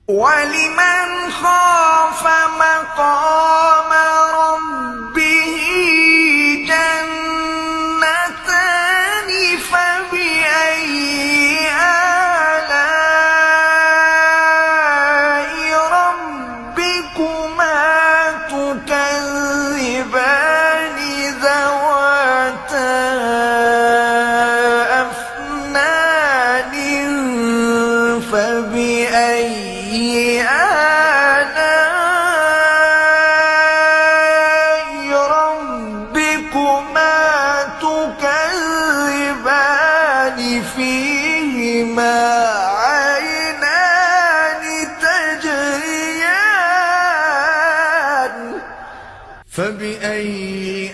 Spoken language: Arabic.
ولمن خاف مقام ربه جنتان فبأي آلاء ربكما تكذبان ذواتا أفنان فبأي آلاء ربكما تكذبان فيهما عينان تجريان فبأي